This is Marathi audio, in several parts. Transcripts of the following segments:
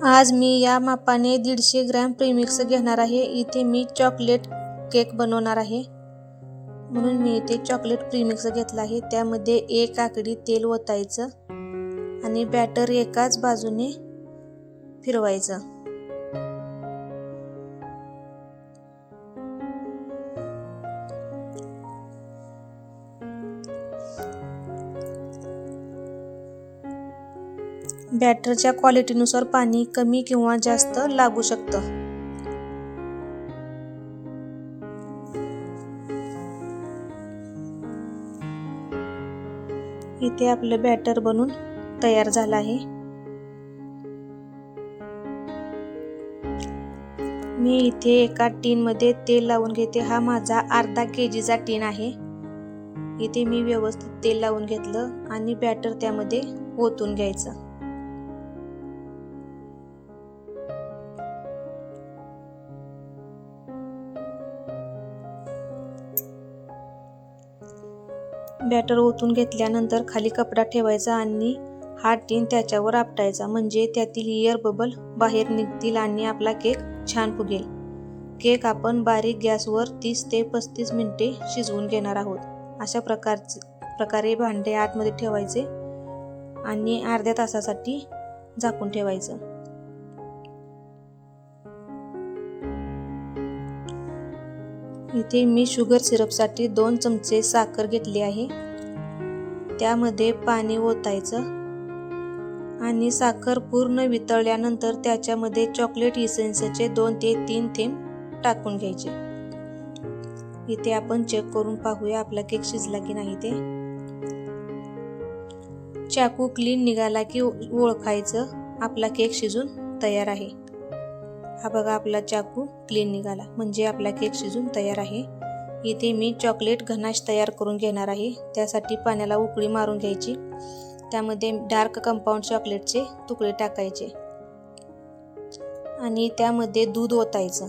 आज मी या मापाने 150 ग्रॅम प्रीमिक्स घेणार आहे. इथे मी चॉकलेट केक बनवणार आहे, म्हणून मी इथे चॉकलेट प्रीमिक्स घेतला आहे. त्यामध्ये 1 आकडी तेल ओतायचं आणि बॅटर एकाच बाजूने फिरवायचं. बॅटरच्या क्वालिटीनुसार पाणी कमी किंवा जास्त लागू शकतं. इथे आपलं बॅटर बनून तयार झालं आहे. मी इथे एका टीन मध्ये तेल लावून घेते. हा माझा अर्धा केजीचा टीन आहे. इथे मी व्यवस्थित तेल लावून घेतलं आणि बॅटर त्यामध्ये ओतून घ्यायचं. बॅटर ओतून घेतल्यानंतर खाली कपडा ठेवायचा आणि हा टीन त्याच्यावर आपटायचा, म्हणजे त्यातील एअर बबल बाहेर निघतील आणि आपला केक छान फुगेल. केक आपण बारीक गॅसवर 30 ते 35 मिनिटे शिजवून घेणार आहोत. अशा प्रकारे भांडे आतमध्ये ठेवायचे आणि अर्ध्या तासासाठी झाकून ठेवायचं. इथे मी शुगर सिरपसाठी 2 चमचे साखर घेतली आहे. त्यामध्ये पाणी ओतायचं आणि साखर पूर्ण वितळल्यानंतर त्याच्यामध्ये चॉकलेट इसेन्सचे 2 ते 3 थेंब टाकून घ्यायचे. इथे आपण चेक करून पाहूया आपला केक शिजला की नाही ते. चाकू क्लीन निघाला की ओळखायचं आपला केक शिजून तयार आहे. हा बघा, आपला चाकू क्लीन निघाला म्हणजे आपला केक शिजून तयार आहे. इथे मी चॉकलेट गनाश तयार करून घेणार आहे. त्यासाठी पाण्याला उकळी मारून घ्यायची. त्यामध्ये डार्क कंपाऊंड चॉकलेटचे तुकडे टाकायचे आणि त्यामध्ये दूध ओतायचं.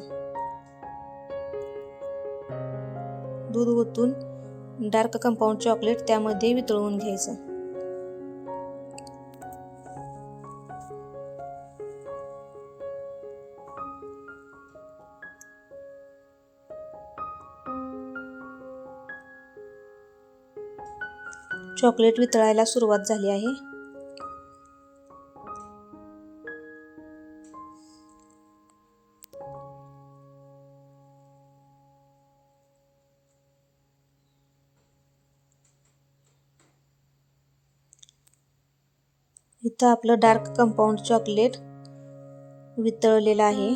दूध ओतून डार्क कंपाऊंड चॉकलेट त्यामध्ये वितळवून घ्यायचं. चॉकलेट वितळायला सुरुवात झाली आहे. इथं आपलं डार्क कंपाऊंड चॉकलेट वितळलेलं आहे.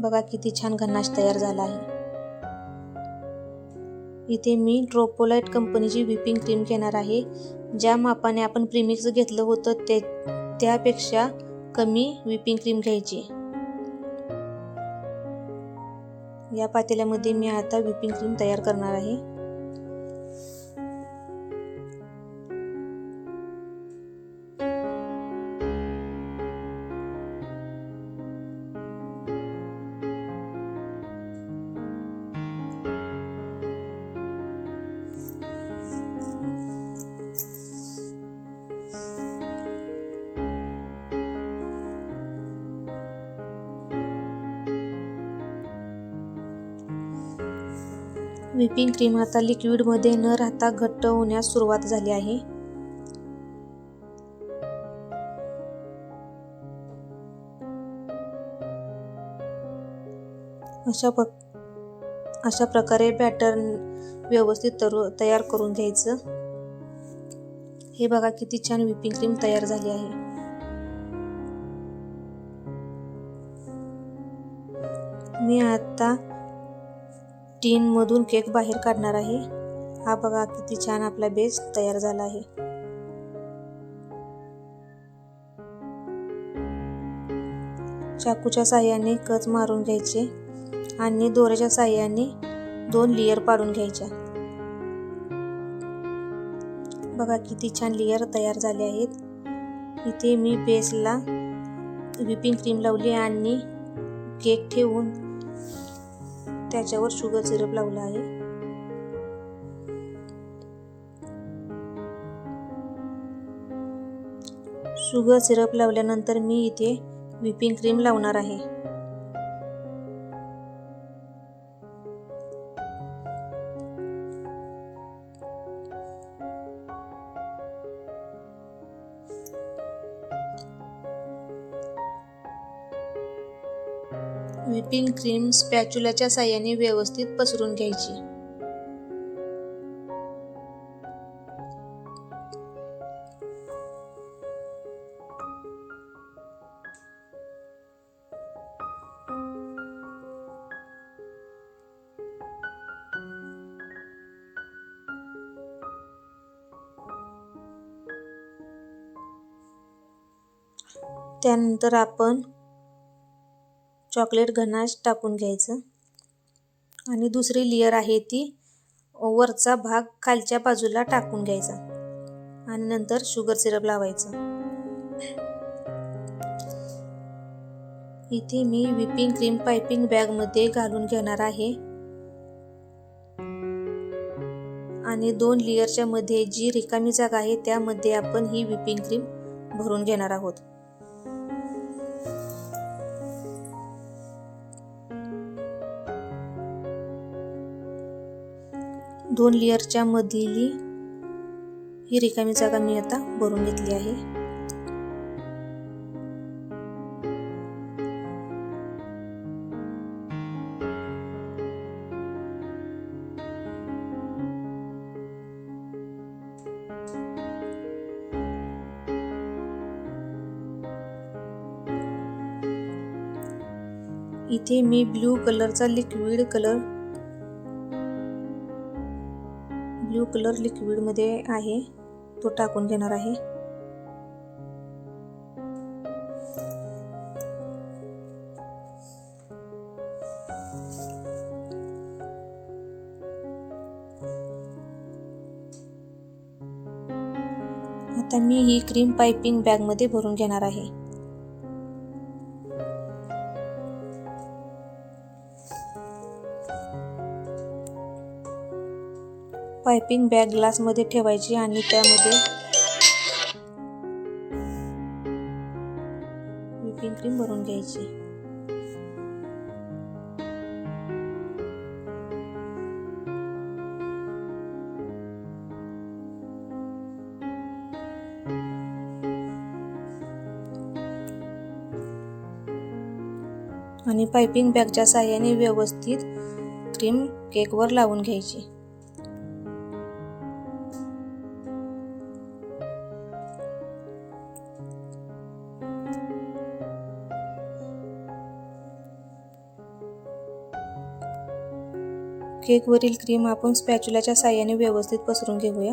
बघा किती छान गनाश तयार झाला आहे. इथे मी ट्रोपोलाइट कंपनीची व्हिपिंग क्रीम घेणार आहे. ज्या मापाने आपण प्रीमिक्स घेतलं होतं त्यापेक्षा कमी व्हिपिंग क्रीम घ्यायची. या पातेल्यामध्ये मी आता व्हिपिंग क्रीम तयार करणार आहे. व्हिपिंग क्रीम आता लिक्विड मध्ये न राहता घट्ट होण्यास सुरुवात झाली आहे. अशा प्रकारे बॅटर व्यवस्थित तयार करून घ्यायचं. हे बघा किती छान व्हिपिंग क्रीम तयार झाली आहे. मी आता टीन मधून केक बाहेर काढणार आहे. हा बघा किती छान आपला बेस तयार झाला आहे. चाकूच्या साहाय्याने कच मारून घ्यायचे आणि दोऱ्याच्या साहाय्याने 2 लेयर पाडून घ्यायच्या. बघा किती छान लेयर तयार झाले आहेत. इथे मी बेसला व्हिपिंग क्रीम लावली आणि केक ठेवून त्याच्यावर शुगर सिरप लावला आहे. शुगर सिरप लावल्यानंतर मी इथे व्हिपिंग क्रीम लावणार आहे. व्हिपिंग क्रीम स्पॅच्युलाच्या साहाय्याने व्यवस्थित पसरून घ्यायची. त्यानंतर आपण चॉकलेट गनाश टाकून घ्यायचं आणि दुसरी लेयर आहे ती वरचा भाग खालच्या बाजूला टाकून घ्यायचा आणि नंतर शुगर सिरप लावायचं. इथे मी व्हिपिंग क्रीम पाइपिंग बॅग मध्ये घालून घेणार आहे आणि 2 लेयरच्या मध्ये जी रिकामी जागा आहे त्यामध्ये आपण ही व्हिपिंग क्रीम भरून घेणार आहोत. 2 लेयरच्या मधली ही रिकामी जागा मी आता भरून घेतली आहे. इथे मी ब्लू कलरचा लिक्विड मध्ये आहे तो टाकून घेणार आहे. आता मी ही क्रीम पाइपिंग बॅग मध्ये भरून घेणार आहे. पाइपिंग बॅग ग्लास मध्ये ठेवायची आणि त्यामध्ये व्हिपिंग क्रीम भरून घ्यायची. आणि पाइपिंग बॅगच्या साहाय्याने व्यवस्थित क्रीम केकवर लावून घ्यायची. केकवरील क्रीम आपण स्पॅच्युलाच्या साहाय्याने व्यवस्थित पसरून घेऊया.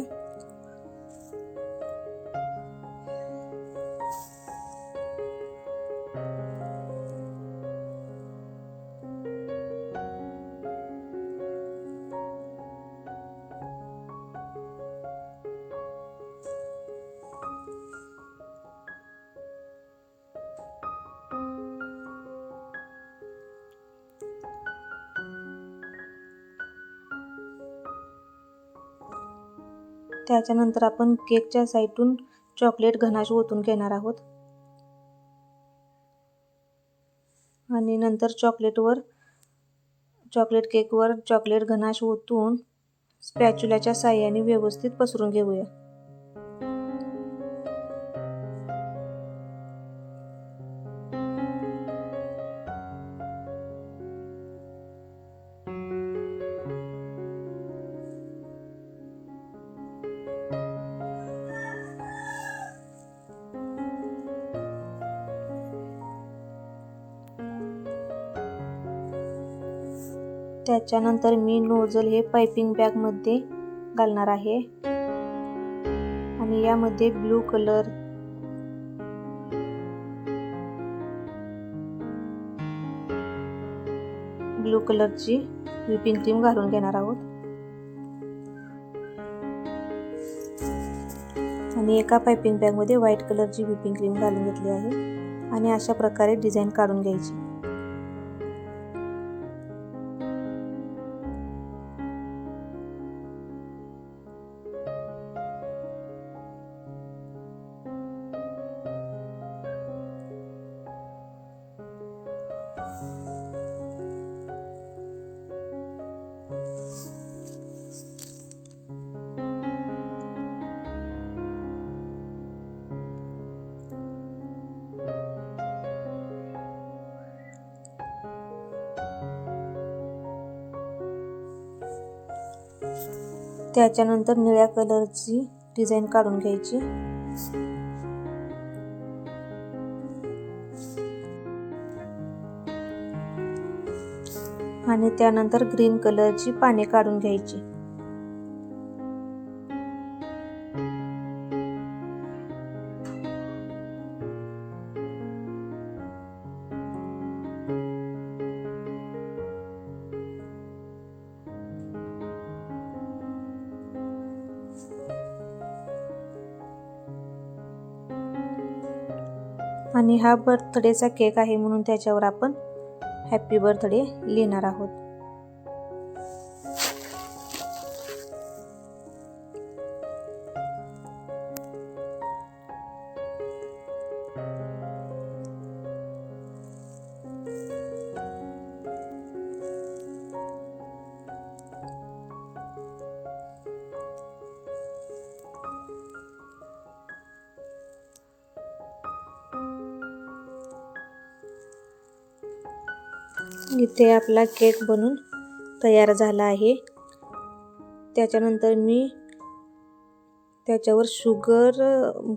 त्याच्यानंतर आपण केकच्या साइडून चॉकलेट गनाश ओतून घेणार आहोत आणि नंतर चॉकलेट केकवर चॉकलेट गनाश ओतून स्पॅच्युलाच्या साहाय्याने व्यवस्थित पसरून घेऊया. त्याच्यानंतर मी नोझल हे पाइपिंग बॅग मध्ये घालणार आहे आणि यामध्ये ब्लू कलरची व्हिपिंग क्रीम घालून घेणार आहोत आणि एका पाइपिंग बॅग मध्ये व्हाईट कलरची व्हिपिंग क्रीम घालून घेतली आहे आणि अशा प्रकारे डिझाइन काढून घ्यायची. त्याच्यानंतर निळ्या कलरची डिझाईन काढून घ्यायची. आणि त्यानंतर ग्रीन कलरची पाने काढून घ्यायची. आणि हा बर्थडेचा केक आहे म्हणून त्याच्यावर आपण हॅपी बर्थडे लिहिणार आहोत. इथे आपला केक बनून तयार झाला आहे. त्याच्यानंतर मी त्याच्यावर शुगर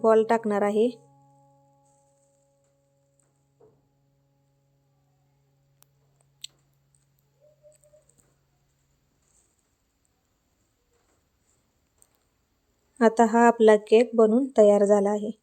बॉल टाकणार आहे. आता हा आपला केक बनून तयार झाला आहे.